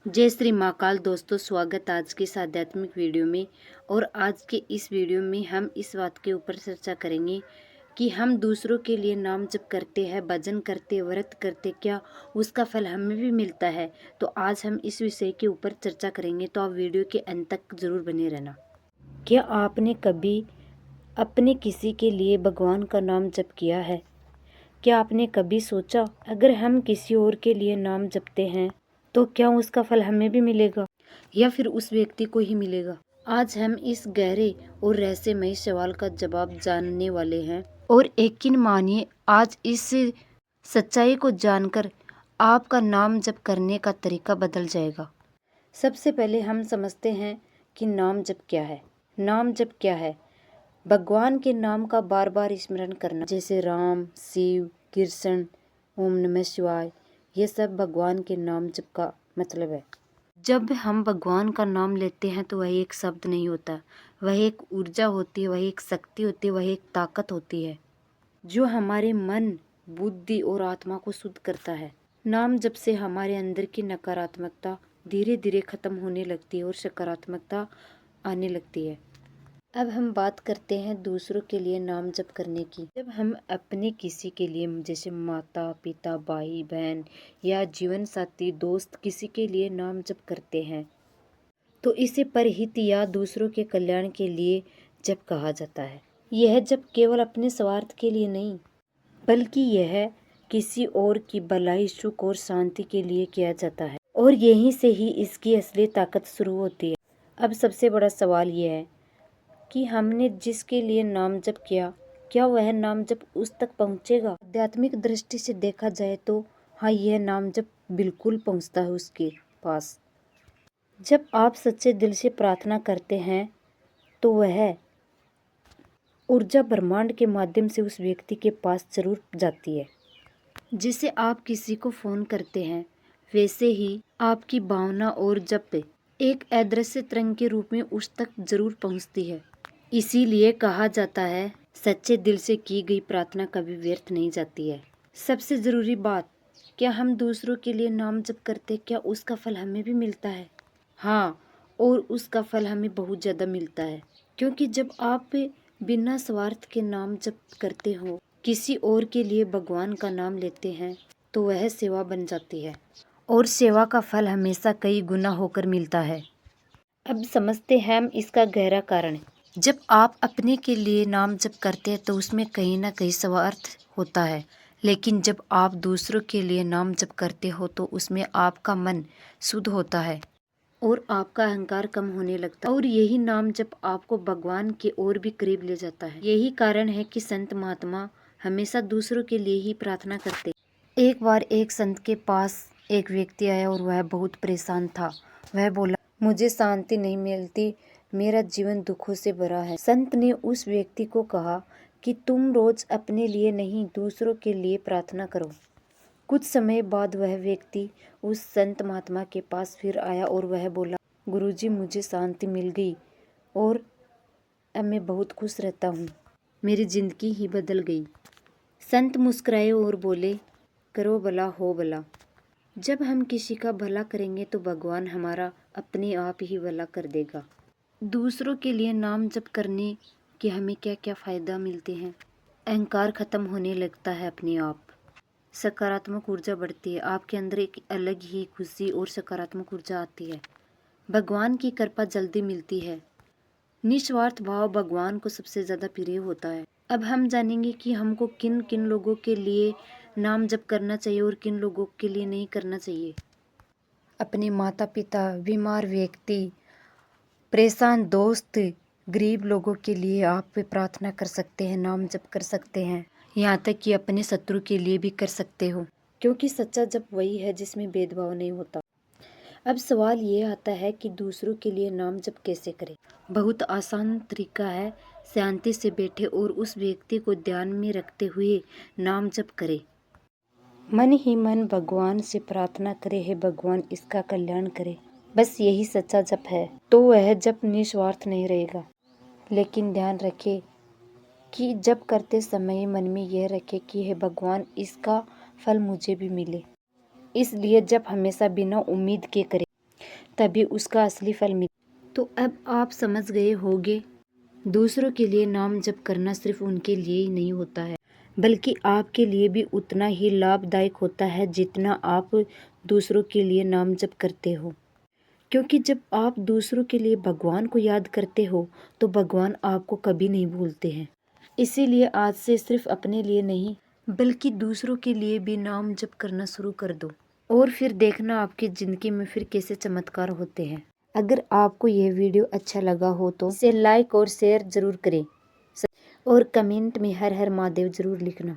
जय श्री महाकाल। दोस्तों, स्वागत आज के इस आध्यात्मिक वीडियो में। और आज के इस वीडियो में हम इस बात के ऊपर चर्चा करेंगे कि हम दूसरों के लिए नाम जप करते हैं, भजन करते, व्रत करते, क्या उसका फल हमें भी मिलता है। तो आज हम इस विषय के ऊपर चर्चा करेंगे, तो आप वीडियो के अंत तक जरूर बने रहना। क्या आपने कभी अपने किसी के लिए भगवान का नाम जप किया है? क्या आपने कभी सोचा, अगर हम किसी और के लिए नाम जपते हैं तो क्या उसका फल हमें भी मिलेगा या फिर उस व्यक्ति को ही मिलेगा? आज हम इस गहरे और रहस्यमय सवाल का जवाब जानने वाले हैं। और यकीन मानिए, आज इस सच्चाई को जानकर आपका नाम जप करने का तरीका बदल जाएगा। सबसे पहले हम समझते हैं कि नाम जप क्या है। नाम जप क्या है? भगवान के नाम का बार बार स्मरण करना, जैसे राम, शिव, कृष्ण, ओम नमः शिवाय। ये सब भगवान के नाम जप का मतलब है। जब हम भगवान का नाम लेते हैं तो वह एक शब्द नहीं होता, वह एक ऊर्जा होती है, वह एक शक्ति होती है, वह एक ताकत होती है जो हमारे मन, बुद्धि और आत्मा को शुद्ध करता है। नाम जप से हमारे अंदर की नकारात्मकता धीरे धीरे खत्म होने लगती है और सकारात्मकता आने लगती है। अब हम बात करते हैं दूसरों के लिए नाम जप करने की। जब हम अपने किसी के लिए, जैसे माता पिता, भाई बहन या जीवन साथी, दोस्त, किसी के लिए नाम जप करते हैं तो इसे परहित या दूसरों के कल्याण के लिए जप कहा जाता है। यह जप केवल अपने स्वार्थ के लिए नहीं, बल्कि यह किसी और की भलाई, सुख और शांति के लिए किया जाता है। और यहीं से ही इसकी असली ताकत शुरू होती है। अब सबसे बड़ा सवाल यह है कि हमने जिसके लिए नाम जप किया, क्या वह नाम जप उस तक पहुंचेगा? आध्यात्मिक दृष्टि से देखा जाए तो हाँ, यह नाम जप बिल्कुल पहुंचता है उसके पास। जब आप सच्चे दिल से प्रार्थना करते हैं तो वह ऊर्जा ब्रह्मांड के माध्यम से उस व्यक्ति के पास जरूर जाती है। जैसे आप किसी को फोन करते हैं, वैसे ही आपकी भावना और जप एक अदृश्य तरंग के रूप में उस तक जरूर पहुंचती है। इसीलिए कहा जाता है, सच्चे दिल से की गई प्रार्थना कभी व्यर्थ नहीं जाती है। सबसे जरूरी बात, क्या हम दूसरों के लिए नाम जप करते, क्या उसका फल हमें भी मिलता है? हाँ, और उसका फल हमें बहुत ज़्यादा मिलता है। क्योंकि जब आप बिना स्वार्थ के नाम जप करते हो, किसी और के लिए भगवान का नाम लेते हैं, तो वह सेवा बन जाती है और सेवा का फल हमेशा कई गुना होकर मिलता है। अब समझते हैं हम इसका गहरा कारण। जब आप अपने के लिए नाम जप करते हैं तो उसमें कहीं ना कहीं स्वार्थ होता है, लेकिन जब आप दूसरों के लिए नाम जप करते हो तो उसमें आपका मन शुद्ध होता है और आपका अहंकार कम होने लगता है। और यही नाम जप आपको भगवान के और भी करीब ले जाता है। यही कारण है कि संत महात्मा हमेशा दूसरों के लिए ही प्रार्थना करते। एक बार एक संत के पास एक व्यक्ति आया और वह बहुत परेशान था। वह बोला, मुझे शांति नहीं मिलती, मेरा जीवन दुखों से भरा है। संत ने उस व्यक्ति को कहा कि तुम रोज अपने लिए नहीं, दूसरों के लिए प्रार्थना करो। कुछ समय बाद वह व्यक्ति उस संत महात्मा के पास फिर आया और वह बोला, गुरुजी, मुझे शांति मिल गई और अब मैं बहुत खुश रहता हूँ, मेरी जिंदगी ही बदल गई। संत मुस्कुराए और बोले, करो भला हो भला। जब हम किसी का भला करेंगे तो भगवान हमारा अपने आप ही भला कर देगा। दूसरों के लिए नाम जप करने के हमें क्या क्या फ़ायदा मिलते हैं? अहंकार खत्म होने लगता है अपने आप, सकारात्मक ऊर्जा बढ़ती है, आपके अंदर एक अलग ही खुशी और सकारात्मक ऊर्जा आती है। भगवान की कृपा जल्दी मिलती है। निस्वार्थ भाव भगवान को सबसे ज़्यादा प्रिय होता है। अब हम जानेंगे कि हमको किन किन लोगों के लिए नाम जप करना चाहिए और किन लोगों के लिए नहीं करना चाहिए। अपने माता पिता, बीमार व्यक्ति, परेशान दोस्त, गरीब लोगों के लिए आप प्रार्थना कर सकते हैं, नाम जप कर सकते हैं। यहाँ तक कि अपने शत्रु के लिए भी कर सकते हो, क्योंकि सच्चा जप वही है जिसमें भेदभाव नहीं होता। अब सवाल ये आता है कि दूसरों के लिए नाम जप कैसे करें? बहुत आसान तरीका है। शांति से बैठे और उस व्यक्ति को ध्यान में रखते हुए नाम जप करें। मन ही मन भगवान से प्रार्थना करे, हे भगवान इसका कल्याण करे। बस यही सच्चा जप है। तो वह जप निस्वार्थ नहीं रहेगा। लेकिन ध्यान रखें कि जप करते समय मन में यह रखे कि हे भगवान इसका फल मुझे भी मिले। इसलिए जप हमेशा बिना उम्मीद के करें। तभी उसका असली फल मिले। तो अब आप समझ गए होंगे, दूसरों के लिए नाम जप करना सिर्फ उनके लिए ही नहीं होता है, बल्कि आपके लिए भी उतना ही लाभदायक होता है जितना आप दूसरों के लिए नाम जप करते हो। क्योंकि जब आप दूसरों के लिए भगवान को याद करते हो तो भगवान आपको कभी नहीं भूलते हैं। इसीलिए आज से सिर्फ अपने लिए नहीं बल्कि दूसरों के लिए भी नाम जप करना शुरू कर दो, और फिर देखना आपकी ज़िंदगी में फिर कैसे चमत्कार होते हैं। अगर आपको यह वीडियो अच्छा लगा हो तो इसे लाइक और शेयर ज़रूर करें, और कमेंट में हर हर महादेव ज़रूर लिखना।